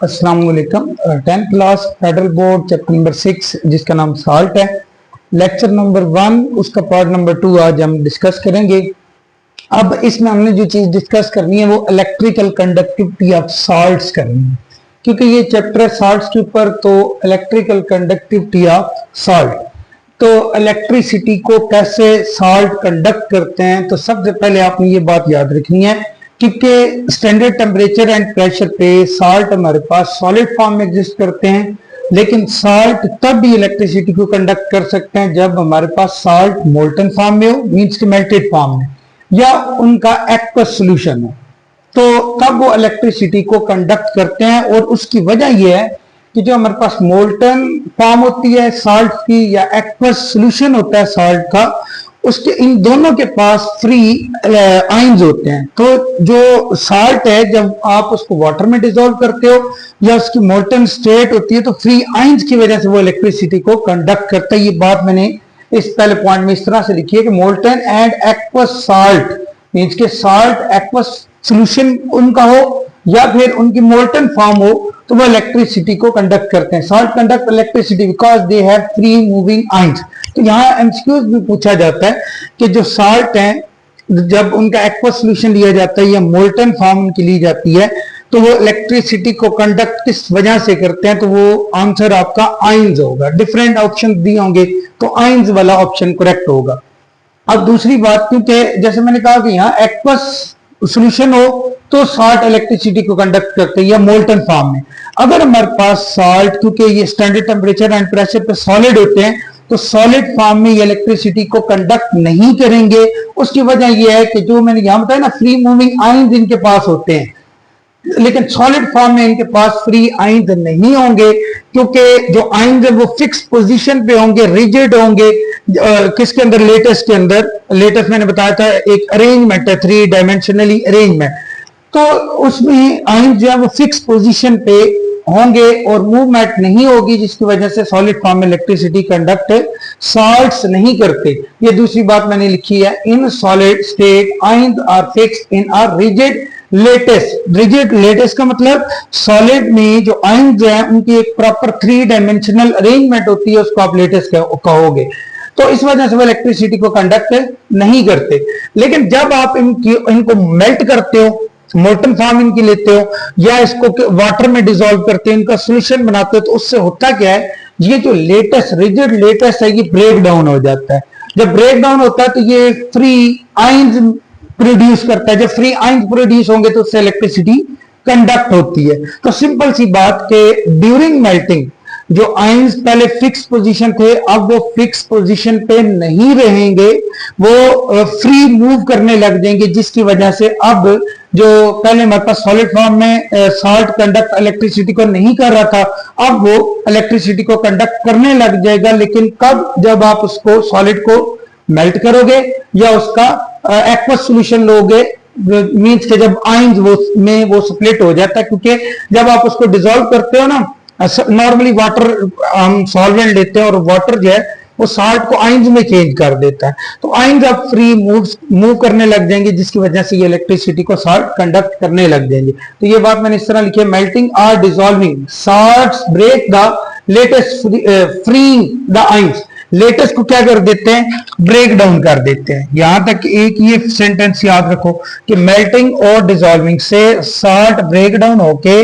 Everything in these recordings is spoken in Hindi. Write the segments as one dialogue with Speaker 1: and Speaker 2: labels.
Speaker 1: अस्सलाम वालेकुम। 10th class federal board chapter number 6 जिसका नाम साल्ट है, लेक्चर नंबर 1 उसका पार्ट नंबर 2 आज हम डिस्कस करेंगे। अब इसमें हमने जो चीज डिस्कस करनी है वो इलेक्ट्रिकल कंडक्टिविटी ऑफ साल्ट्स करनी है, क्योंकि ये चैप्टर है साल्ट्स के ऊपर। तो इलेक्ट्रिकल कंडक्टिविटी ऑफ साल्ट, तो इलेक्ट्रिसिटी को कैसे साल्ट कंडक्ट करते हैं, तो सबसे पहले आपने ये बात याद रखनी है क्योंकि स्टैंडर्ड टेम्परेचर एंड प्रेशर पे साल्ट हमारे पास सॉलिड फॉर्म में एग्जिस्ट करते हैं, लेकिन साल्ट तब भी इलेक्ट्रिसिटी को कंडक्ट कर सकते हैं जब हमारे पास साल्ट मोल्टन फॉर्म में हो, मींस के मेल्टेड फॉर्म में, या उनका एक्वस सॉल्यूशन हो, तो तब वो इलेक्ट्रिसिटी को कंडक्ट करते हैं। और उसकी वजह यह है कि जो हमारे पास मोल्टन फॉर्म होती है साल्ट की या एक्वस सॉल्यूशन होता है साल्ट का, उसके इन दोनों के पास फ्री आयंस होते हैं। तो जो साल्ट है जब आप उसको वाटर में डिसॉल्व करते हो या उसकी मोल्टन स्टेट होती है तो फ्री आयंस की वजह से वो इलेक्ट्रिसिटी को कंडक्ट करता है। ये बात मैंने इस पहले पॉइंट में इस तरह से लिखी है कि molten and aqueous salt means के साल्ट एक्वस सॉल्यूशन उनका हो या फिर उनकी मोल्टन फॉर्म हो तो वो इलेक्ट्रिसिटी को कंडक्ट करते हैं। Salt conduct electricity because they have free moving ions. तो यहाँ एमसीक्यूज भी पूछा जाता है कि जो साल्ट हैं जब उनका एक्वस सॉल्यूशन लिया जाता है या मोल्टन फॉर्म उनकी ली जाती है तो वो इलेक्ट्रिसिटी को कंडक्ट किस वजह से करते हैं, तो वो आंसर आपका आयंस होगा। डिफरेंट ऑप्शन दिए होंगे तो आयंस वाला ऑप्शन करेक्ट होगा। अब दूसरी बात, क्योंकि जैसे मैंने कहा कि यहाँ एक्वस सॉल्यूशन हो तो साल्ट इलेक्ट्रिसिटी को कंडक्ट करते हैं या मोल्टन फॉर्म में। अगर हमारे पास साल्ट, क्योंकि ये स्टैंडर्ड टेम्परेचर एंड प्रेशर पे सॉलिड होते हैं, तो सॉलिड फॉर्म में ये इलेक्ट्रिसिटी को कंडक्ट नहीं करेंगे। उसकी वजह यह है कि जो मैंने यहां बताया ना, फ्री मूविंग आयंस इनके पास होते हैं, लेकिन सॉलिड फॉर्म में इनके पास फ्री आयंस नहीं होंगे, क्योंकि जो आयंस है वो फिक्स पोजीशन पे होंगे, रिजिड होंगे। किसके अंदर? लेटेस्ट के अंदर। लेटेस्ट मैंने बताया था एक अरेंजमेंट है, 3 डायमेंशनली अरेंजमेंट, तो उसमें आयंस जो है वो फिक्स पोजीशन पे होंगे और मूवमेंट नहीं होगी, जिसकी वजह से सॉलिड फॉर्म में इलेक्ट्रिसिटी कंडक्ट साल्ट्स नहीं करते। ये दूसरी बात मैंने लिखी है, in solid state ions are fixed in are rigid lattice. Rigid lattice का मतलब सॉलिड में जो आयंस हैं उनकी एक प्रॉपर 3 डायमेंशनल अरेंजमेंट होती है, उसको आप लेटेस कहोगे। तो इस वजह से वो इलेक्ट्रिसिटी को कंडक्ट नहीं करते। लेकिन जब आप इनको मेल्ट करते हो, मोल्टन फॉर्म इनकी लेते हो या इसको वाटर में डिसॉल्व करते हो, इनका सॉल्यूशन बनाते हो, तो उससे होता क्या है, ये जो लेटेस्ट रिजिड लेटेस्ट है ये ब्रेक डाउन हो जाता है। जब ब्रेक डाउन होता है तो ये फ्री आयंस प्रोड्यूस करता है। जब फ्री आयंस प्रोड्यूस होंगे तो उससे इलेक्ट्रिसिटी कंडक्ट होती है। तो सिंपल सी बात के ड्यूरिंग मेल्टिंग जो आयंस पहले फिक्स पोजीशन थे अब वो फिक्स पोजीशन पे नहीं रहेंगे, वो फ्री मूव करने लग जाएंगे, जिसकी वजह से अब जो पहले हमारे पास सॉलिड फॉर्म में साल्ट कंडक्ट इलेक्ट्रिसिटी को नहीं कर रहा था, अब वो इलेक्ट्रिसिटी को कंडक्ट करने लग जाएगा। लेकिन कब? जब आप उसको सॉलिड को मेल्ट करोगे या उसका एक्वस सॉल्यूशन लोगे, मींस के जब आयंस वो स्प्लिट हो जाता है। क्योंकि जब आप उसको डिसॉल्व करते हो ना, नॉर्मली वाटर हम सॉल्वेंट लेते हैं और वाटर जो है वो साल्ट को आयंस में चेंज कर देता है, तो आयंस अब फ्री मूव करने लग जाएंगे, जिसकी वजह से ये इलेक्ट्रिसिटी को साल्ट कंडक्ट करने लग जाएंगे। तो ये बात मैंने इस तरह लिखी है, मेल्टिंग और dissolving salts break the lattice freeing the ions. Lattice को क्या कर देते हैं? ब्रेक डाउन कर देते हैं। यहां तक एक ये सेंटेंस याद रखो कि मेल्टिंग और डिसॉल्विंग से साल्ट ब्रेक डाउन होके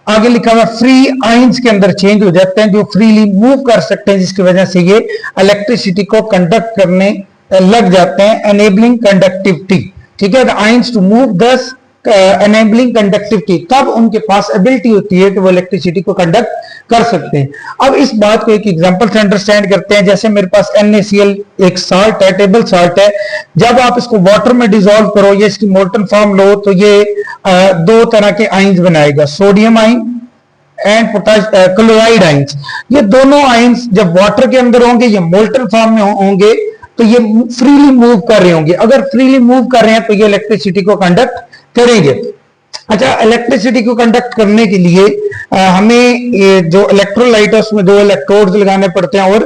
Speaker 1: आगे लिखा हुआ फ्री आयंस के अंदर चेंज हो जाते हैं, जो फ्रीली मूव कर सकते हैं, जिसकी वजह से ये इलेक्ट्रिसिटी को कंडक्ट करने लग जाते हैं, एनेबलिंग कंडक्टिविटी। ठीक है, आयंस टू मूव दस एनेबलिंग कंडक्टिविटी, तब उनके पास एबिलिटी होती है कि वो इलेक्ट्रिसिटी को कंडक्ट कर सकते हैं। अब इस बात को एक एग्जांपल से अंडरस्टैंड करते हैं। जैसे मेरे पास NaCl एक साल्ट है, टेबल साल्ट है, जब आप इसको वाटर में डिसॉल्व करो या इसकी मोल्टन फॉर्म लो तो ये 2 तरह के आयंस बनाएगा, sodium ion and chloride ions. ये दोनों आयंस जब वाटर के अंदर होंगे या मोल्टन फॉर्म में होंगे तो ये फ्रीली मूव कर रहे होंगे। अगर फ्रीली मूव कर रहे हैं तो ये इलेक्ट्रिसिटी को कंडक्ट करेंगे। अच्छा, इलेक्ट्रिसिटी को कंडक्ट करने के लिए हमें ये जो इलेक्ट्रोलाइट है उसमें दो इलेक्ट्रोड्स लगाने पड़ते हैं और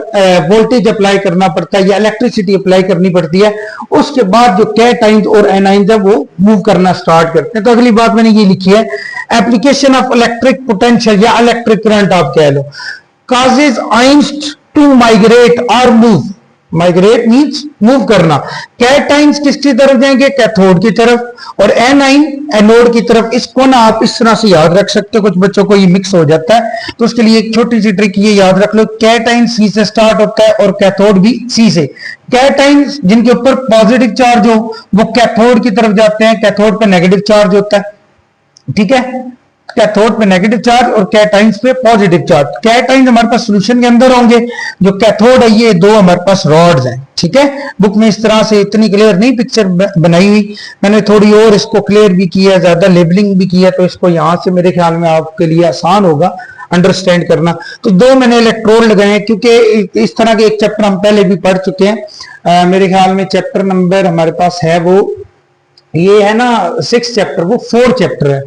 Speaker 1: वोल्टेज अप्लाई करना पड़ता है या इलेक्ट्रिसिटी अप्लाई करनी पड़ती है। उसके बाद जो कैटाइंस और एनाइंस है वो मूव करना स्टार्ट करते हैं। तो अगली बात मैंने ये लिखी है, एप्लीकेशन ऑफ इलेक्ट्रिक पोटेंशियल या इलेक्ट्रिक करंट आप कह लो, causes ions to migrate or move। Migrate means move करना। कैटाइंस किसकी तरफ जाएंगे? कैथोड की तरफ, और एनाइन एनोड की तरफ। इसको ना आप इस तरह से याद रख सकते हो, कुछ बच्चों को ये मिक्स हो जाता है, तो उसके लिए एक छोटी सी ट्रिक ये याद रख लो, कैटाइन सी से स्टार्ट होता है और कैथोड भी सी से। कैटाइंस जिनके ऊपर पॉजिटिव चार्ज हो वो कैथोड की तरफ जाते हैं, कैथोड पे नेगेटिव चार्ज होता है, ठीक है। कैथोड पे नेगेटिव चार्ज और कैटाइंस पे पॉजिटिव चार्ज। कैटाइंस हमारे पास सॉल्यूशन के अंदर होंगे, जो कैथोड है ये दो हमारे पास रॉड्स हैं, ठीक है। बुक में इस तरह से इतनी क्लियर नहीं पिक्चर बनाई हुई, मैंने थोड़ी और इसको क्लियर भी किया, ज्यादा लेबलिंग भी किया, तो इसको यहां से मेरे ख्याल में आपके लिए आसान होगा अंडरस्टैंड करना। तो दो मैंने इलेक्ट्रोड लगाए हैं, क्योंकि इस तरह के एक चैप्टर हम पहले भी पढ़ चुके हैं। मेरे ख्याल में चैप्टर नंबर हमारे पास है वो ये है ना 6 चैप्टर, वो 4 चैप्टर है,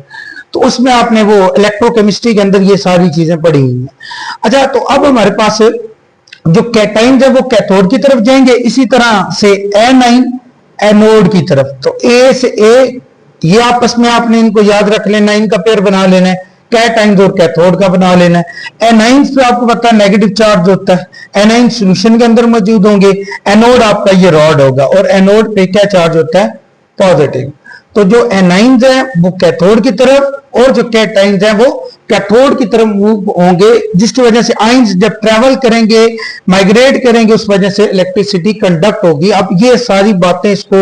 Speaker 1: तो उसमें आपने वो इलेक्ट्रोकेमिस्ट्री के अंदर ये सारी चीजें पढ़ी हुई हैं। अच्छा, तो अब हमारे पास जो कैटाइंस है वो कैथोड की तरफ जाएंगे, इसी तरह से एनाइन एनोड की तरफ। तो ए से ए ये आपस में आपने इनको याद रख लेना, इनका पेयर बना लेना है, कैटाइंस और कैथोड का बना लेना है। एनाइंस पे आपको पता है नेगेटिव चार्ज होता है, एनाइन सॉल्यूशन के अंदर मौजूद होंगे, एनोड आपका ये रॉड होगा और एनोड पे क्या चार्ज होता है? पॉजिटिव। तो जो एनाइंस है वो कैथोड की तरफ और जो कैटाइंस है वो कैथोड की तरफ मूव होंगे, जिसकी वजह से आइंस जब ट्रेवल करेंगे, माइग्रेट करेंगे, उस वजह से इलेक्ट्रिसिटी कंडक्ट होगी। अब ये सारी बातें इसको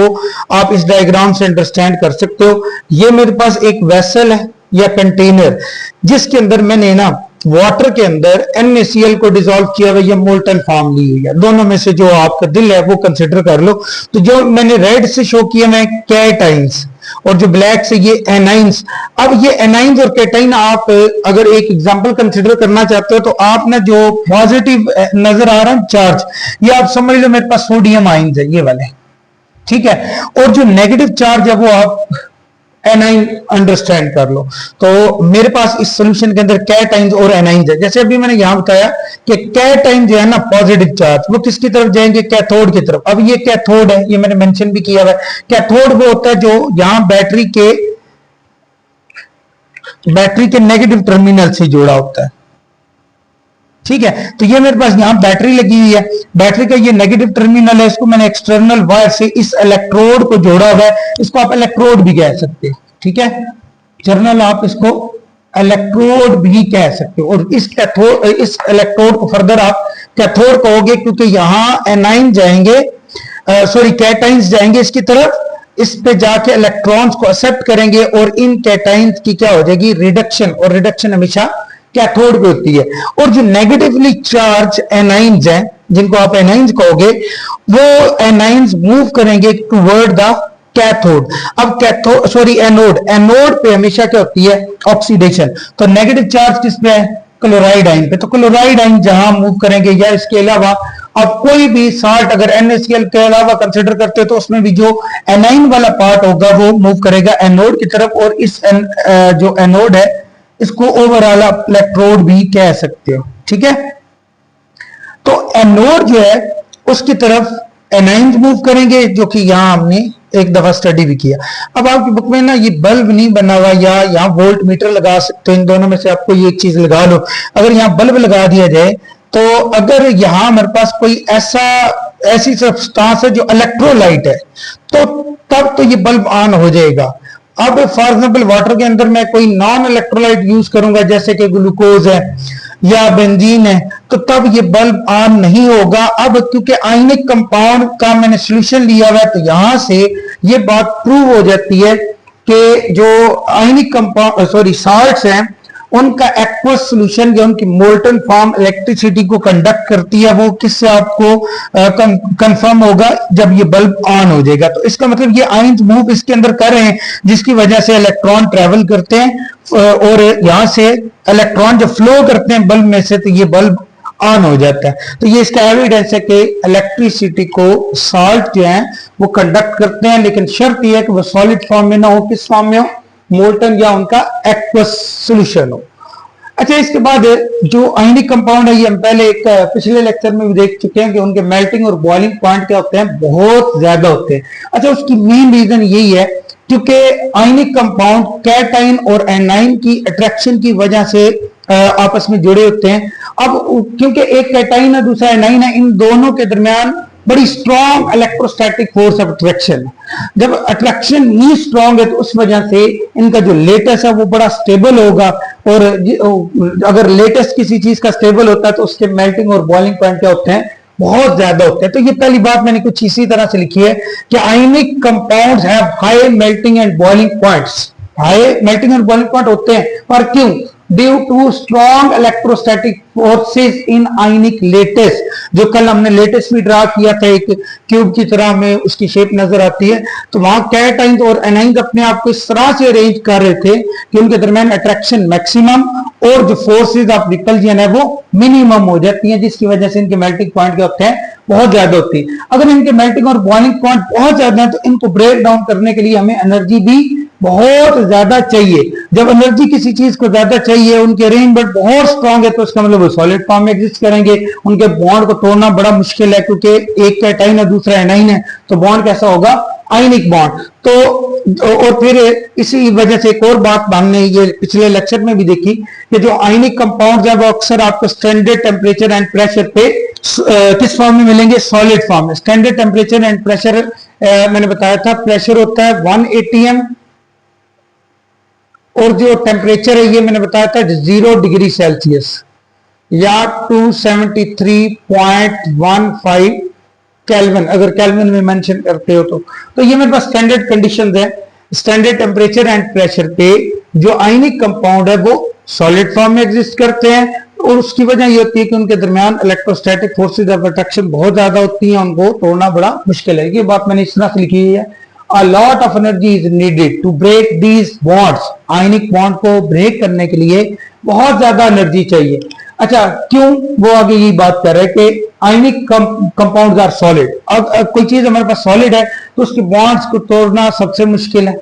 Speaker 1: आप इस डायग्राम से अंडरस्टैंड कर सकते हो। ये मेरे पास एक वेसल है या कंटेनर, जिसके अंदर मैंने ना वाटर के अंदर NaCl को डिसॉल्व किया हुआ या मोल्टन फॉर्म ली हुई है। दोनों में से जो आपका दिल है वो कंसिडर कर लो। तो जो मैंने रेड से शो किया मैं कैटाइंस, और जो ब्लैक से ये एनाइंस। अब ये एनाइंस और कैटाइन आप अगर एक एग्जांपल कंसिडर करना चाहते हो तो आप ना जो पॉजिटिव नजर आ रहा है चार्ज, ये आप समझ लो मेरे पास सोडियम आइंस है ये वाले, ठीक है। और जो नेगेटिव चार्ज है वो आप एनाइन अंडरस्टैंड कर लो। तो मेरे पास इस सॉल्यूशन के अंदर कैटाइंस और एनाइंस है। जैसे अभी मैंने यहां बताया कि कैटाइन जो है ना पॉजिटिव चार्ज, वो किसकी तरफ जाएंगे? कैथोड की तरफ। अब ये कैथोड है, ये मैंने मेंशन भी किया हुआ है। कैथोड वो होता है जो यहां बैटरी के नेगेटिव टर्मिनल से जुड़ा होता है, ठीक है। तो ये मेरे पास यहां बैटरी लगी हुई है, बैटरी का ये नेगेटिव टर्मिनल है, इसको मैंने एक्सटर्नल वायर से इस इलेक्ट्रोड को जोड़ा हुआ है, इसको आप इलेक्ट्रोड भी कह सकते हो, ठीक है। जर्नल आप इसको इलेक्ट्रोड भी कह सकते हो। और इस इलेक्ट्रोड को फर्दर आप कैथोड कहोगे, क्योंकि यहां एनाइन जाएंगे, कैटाइंस जाएंगे इसकी तरफ, इस पे जाके इलेक्ट्रॉन्स को एक्सेप्ट करेंगे और इन कैटाइंस की क्या हो जाएगी? रिडक्शन। और रिडक्शन हमेशा कैथोड पे होती है। और जो नेगेटिवली चार्ज एनाइंस हैं, जिनको आप एनाइंस कहोगे, वो एनाइंस मूव करेंगे टुवर्ड द कैथोड। अब एनोड पे हमेशा क्या होती है? ऑक्सीडेशन। तो नेगेटिव चार्ज किस पे है? क्लोराइड आइन पे। तो क्लोराइड आइन जहां मूव करेंगे, या इसके अलावा अब कोई भी साल्ट अगर NaCl के अलावा कंसिडर करते हो तो उसमें भी जो एनाइन वाला पार्ट होगा वो मूव करेगा एनोड की तरफ। और इस जो एनोड है इसको ओवरऑल इलेक्ट्रोड भी कह सकते हो, ठीक है। तो एनोड जो है उसकी तरफ एनाइंस मूव करेंगे, जो कि यहां हमने एक दफा स्टडी भी किया। अब आपकी बुक में ना ये बल्ब नहीं बना हुआ, या यहाँ वोल्ट मीटर लगा सकते हो, इन दोनों में से आपको ये एक चीज लगा लो। अगर यहाँ बल्ब लगा दिया जाए तो अगर यहां हमारे पास कोई ऐसी सब्सटेंस है जो इलेक्ट्रोलाइट है, तो तब तो ये बल्ब ऑन हो जाएगा। अब फॉर एग्जाम्पल वाटर के अंदर मैं कोई नॉन इलेक्ट्रोलाइट यूज करूंगा, जैसे कि ग्लूकोज है या बेंजीन है, तो तब ये बल्ब ऑन नहीं होगा। अब क्योंकि आयनिक कंपाउंड का मैंने सॉल्यूशन लिया हुआ है, तो यहां से ये बात प्रूव हो जाती है कि जो आयनिक कंपाउंड साल्ट्स हैं, उनका एक्वस सॉल्यूशन या उनकी मोल्टन फॉर्म इलेक्ट्रिसिटी को कंडक्ट करती है। वो किससे आपको कंफर्म होगा? जब ये बल्ब ऑन हो जाएगा। तो इसका मतलब ये आयंस मूव इसके अंदर कर रहे हैं, जिसकी वजह से इलेक्ट्रॉन ट्रेवल करते हैं और यहां से इलेक्ट्रॉन जब फ्लो करते हैं बल्ब में से, तो ये बल्ब ऑन हो जाता है। तो ये इसका एविडेंस है कि इलेक्ट्रिसिटी को साल्ट जो है वो कंडक्ट करते हैं, लेकिन शर्त यह है कि वो सॉलिड फॉर्म में ना हो। किस फॉर्म में हो? मोल्टन या उनका एक्वस सॉल्यूशन हो। अच्छा, इसके बाद जो आयनिक कंपाउंड है, ये हम पहले एक पिछले लेक्चर में भी देख चुके हैं कि उनके मेल्टिंग और बॉइलिंग पॉइंट क्या होते हैं, बहुत ज्यादा होते हैं। अच्छा, उसकी मेन रीजन यही है क्योंकि आयनिक कंपाउंड कैटाइन और एनाइन की अट्रैक्शन की वजह से आपस में जुड़े होते हैं। अब क्योंकि एक कैटाइन है दूसरा एनाइन है, इन दोनों के दरमियान बड़ी strong electrostatic force of attraction. जब अट्रैक्शन ही स्ट्रॉन्ग है तो उस वजह से इनका जो लेटेस्ट है वो बड़ा स्टेबल होगा, और अगर लेटेस्ट किसी चीज का स्टेबल होता है तो उसके मेल्टिंग और बॉइलिंग पॉइंट क्या होते हैं, बहुत ज्यादा होते हैं। तो ये पहली बात मैंने कुछ इसी तरह से लिखी है कि ionic compounds have high melting and boiling points. High melting and boiling point होते हैं, पर क्यों? Due to strong electrostatic forces in ionic lattice. जो कल हमने लेटेस भी ड्रा किया था, एक क्यूब की तरह में उसकी शेप नजर आती है, तो वहां कैटाइंस और एनाइंस अपने आप को इस तरह से अरेंज कर रहे थे कि उनके दरमियान अट्रैक्शन मैक्सिमम और जो फोर्सेस ऑफ रिपल्जन है वो मिनिमम हो जाती है, जिसकी वजह से इनके मेल्टिंग पॉइंट क्या होते हैं, बहुत ज्यादा होती है। अगर इनके मेल्टिंग और बॉइलिंग पॉइंट बहुत ज्यादा है तो इनको ब्रेक डाउन करने के लिए हमें एनर्जी भी बहुत ज्यादा चाहिए। जब एनर्जी किसी चीज को ज्यादा चाहिए, उनके अरेंजमेंट बहुत स्ट्रांग है, तो इसका मतलब वो सॉलिड फॉर्म में एग्जिस्ट करेंगे। उनके बॉन्ड को तोड़ना बड़ा मुश्किल है क्योंकि एक कैटाइन है दूसरा एनाइन है, तो बॉन्ड कैसा होगा, आयनिक बॉन्ड। तो और फिर इसी वजह से एक और बात हमने ये पिछले लेक्चर में भी देखी कि जो आयनिक कंपाउंड है वो अक्सर आपको स्टैंडर्ड टेम्परेचर एंड प्रेशर पे किस फॉर्म में मिलेंगे, सॉलिड फॉर्म में। स्टैंडर्ड टेम्परेचर एंड प्रेशर मैंने बताया था, प्रेशर होता है 1 atm और जो टेम्परेचर है ये मैंने बताया था 0 डिग्री सेल्सियस या 273.15 केल्विन, अगर केल्विन में मेंशन करते हो तो ये मेरे पास स्टैंडर्ड कंडीशंस है। स्टैंडर्ड टेम्परेचर एंड प्रेशर पे जो आयनिक कंपाउंड है वो सॉलिड फॉर्म में एग्जिस्ट करते हैं, और उसकी वजह ये होती है कि उनके दरमियान इलेक्ट्रोस्टैटिक फोर्सेज ऑफ अट्रैक्शन बहुत ज्यादा होती हैं, उनको तोड़ना बड़ा मुश्किल है। ये बात मैंने इस तरह से लिखी है, A lot of energy is needed to break these bonds. Ionic bond को ब्रेक करने के लिए बहुत ज्यादा एनर्जी चाहिए। अच्छा, क्यों? वो आगे ये बात कर रहे हैं कि आयनिक कंपाउंड्स आर सॉलिड। अब कोई चीज हमारे पास सॉलिड है तो उसके बॉन्ड्स को तोड़ना सबसे मुश्किल है,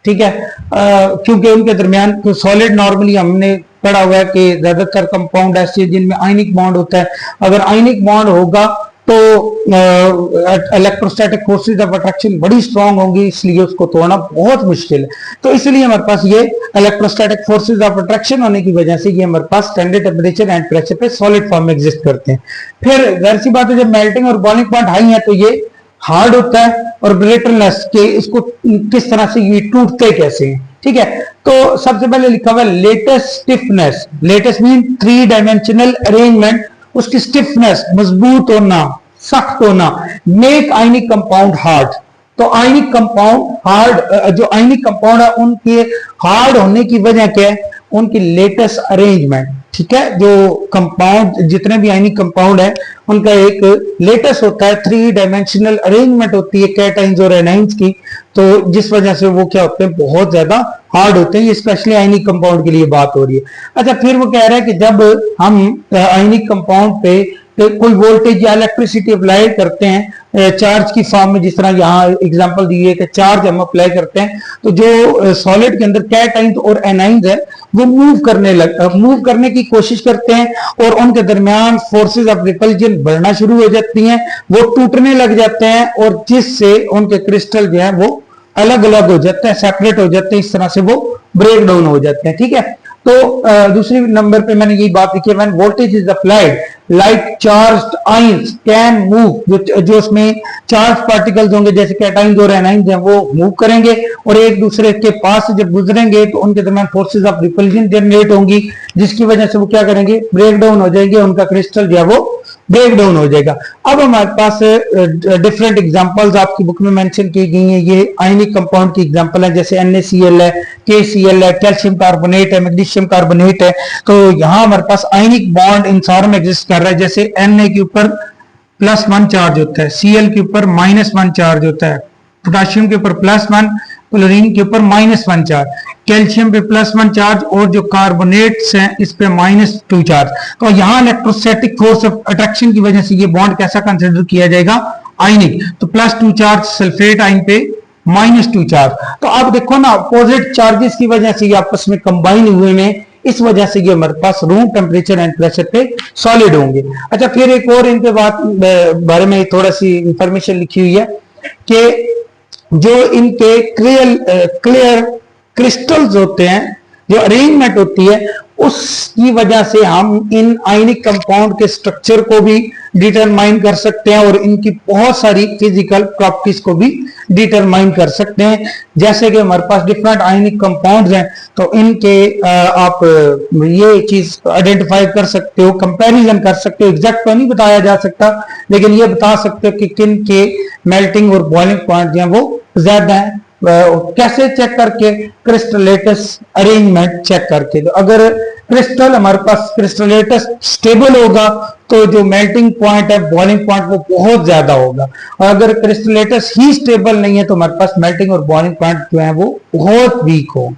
Speaker 1: ठीक है, क्योंकि उनके दरमियान सॉलिड नॉर्मली हमने पढ़ा हुआ है कि ज्यादातर कंपाउंड ऐसे जिनमें आयनिक बॉन्ड होता है। अगर आयनिक बॉन्ड होगा तो इलेक्ट्रोस्टैटिक फोर्सेज ऑफ अट्रैक्शन बड़ी स्ट्रांग होंगी, इसलिए उसको तोड़ना बहुत मुश्किल है। तो इसलिए हमारे पास ये इलेक्ट्रोस्टैटिक फोर्सेज ऑफ अट्रैक्शन होने की वजह से ये हमारे पास स्टैंडर्ड टेम्परेचर एंड प्रेशर पे सॉलिड फॉर्म में एग्जिस्ट करते हैं। फिर जाहिर सी बात है, जब मेल्टिंग और बॉइलिंग पॉइंट हाई है तो ये हार्ड होता है, और ब्रिटलनेस के इसको किस तरह से ये टूटते कैसे हैं, ठीक है। तो सबसे पहले लिखा हुआ है latest stiffness. Latest mean 3 dimensional arrangement, उसकी स्टिफनेस मजबूत होना, सख्त होना, मेक आयनिक कंपाउंड हार्ड। तो आयनिक कंपाउंड हार्ड, जो आयनिक कंपाउंड है उनके हार्ड होने की वजह क्या है, उनकी लेटेस्ट अरेंजमेंट, ठीक है। जो कंपाउंड जितने भी आयनिक कंपाउंड है उनका एक लेटेस्ट होता है, 3 डायमेंशनल अरेंजमेंट होती है कैटाइंस और एनाइंस की, तो जिस वजह से वो क्या होते हैं, बहुत ज्यादा हार्ड होते हैं। ये स्पेशली आयनिक कंपाउंड के लिए बात हो रही है। अच्छा, फिर वो कह रहा है कि जब हम आयनिक कंपाउंड पे कोई वोल्टेज या इलेक्ट्रिसिटी अप्लाई करते हैं चार्ज की फॉर्म में, जिस तरह यहाँ एग्जांपल दी है कि चार्ज हम अप्लाई करते हैं, तो जो सॉलिड के अंदर कैटाइंस और एनाइंस है वो मूव करने की कोशिश करते हैं, और उनके दरमियान फोर्सेस ऑफ रिपल्जन बढ़ना शुरू हो जाती हैं, वो टूटने लग जाते हैं, और जिससे उनके क्रिस्टल जो है वो अलग अलग हो जाते हैं, सेपरेट हो जाते हैं, इस तरह से वो ब्रेक डाउन हो जाते हैं, ठीक है। तो दूसरी नंबर पे मैंने यही बात लिखी है, when voltage is applied like charged ions can move, जो उसमें चार्ज पार्टिकल्स होंगे जैसे कैटाइंस और एनाइंस हैं वो मूव करेंगे, और एक दूसरे के पास से जब गुजरेंगे तो उनके दरमियान फोर्सेस ऑफ रिपल्जन जनरेट होंगी, जिसकी वजह से वो क्या करेंगे, ब्रेक डाउन हो जाएंगे, उनका क्रिस्टल जो है वो ब्रेक डाउन हो जाएगा। अब हमारे पास डिफरेंट एग्जांपल्स आपकी बुक में मेंशन की गई हैं, ये आयनिक कंपाउंड की एग्जांपल है, जैसे NaCl है, KCl है, कैल्शियम कार्बोनेट है, मैग्नीशियम कार्बोनेट है। तो यहाँ हमारे पास आयनिक बॉन्ड इन सारों में एग्जिस्ट कर रहा है, जैसे Na के ऊपर +1 चार्ज होता है, Cl के ऊपर -1 चार्ज होता है, पोटाशियम के ऊपर +1, क्लोरीन के ऊपर -1 चार्ज, कैल्शियम पे +1 चार्ज, और जो कार्बोनेट्स हैं इस पे -2 चार्ज। तो यहाँ इलेक्ट्रोस्टैटिक फोर्स ऑफ अट्रैक्शन की वजह से ये बॉन्ड कैसा कंसिडर किया जाएगा, आयनिक। तो +2 चार्ज सल्फेट आयन पे, -2 चार्ज। तो आप देखो ना, अपोजिट चार्जेस की वजह से ये आपस में कंबाइन हुए में, इस वजह से ये हमारे पास रूम टेम्परेचर एंड प्रेशर पे सॉलिड होंगे। अच्छा, फिर एक और इनके बारे में थोड़ा सी इंफॉर्मेशन लिखी हुई है कि जो इनके क्लियर क्रिस्टल्स होते हैं, जो अरेंजमेंट होती है, उसकी वजह से हम इन आयनिक कंपाउंड के स्ट्रक्चर को भी डिटरमाइन कर सकते हैं और इनकी बहुत सारी फिजिकल प्रॉपर्टीज को भी डिटरमाइन कर सकते हैं। जैसे कि हमारे पास डिफरेंट आयनिक कंपाउंड्स हैं, तो इनके आप ये चीज आइडेंटिफाई कर सकते हो, कंपैरिजन कर सकते हो। एग्जैक्ट तो नहीं बताया जा सकता, लेकिन ये बता सकते हो कि किन के मेल्टिंग और बॉइलिंग पॉइंट जो है वो ज्यादा है। कैसे चेक करके? क्रिस्टलेटस अरेंजमेंट चेक करके। तो अगर क्रिस्टल हमारे पास क्रिस्टलेटस स्टेबल होगा तो जो मेल्टिंग पॉइंट है, बॉइलिंग पॉइंट, वो बहुत ज्यादा होगा। और अगर क्रिस्टलेटस ही स्टेबल नहीं है तो हमारे पास मेल्टिंग और बॉइलिंग पॉइंट जो है वो बहुत वीक होगा।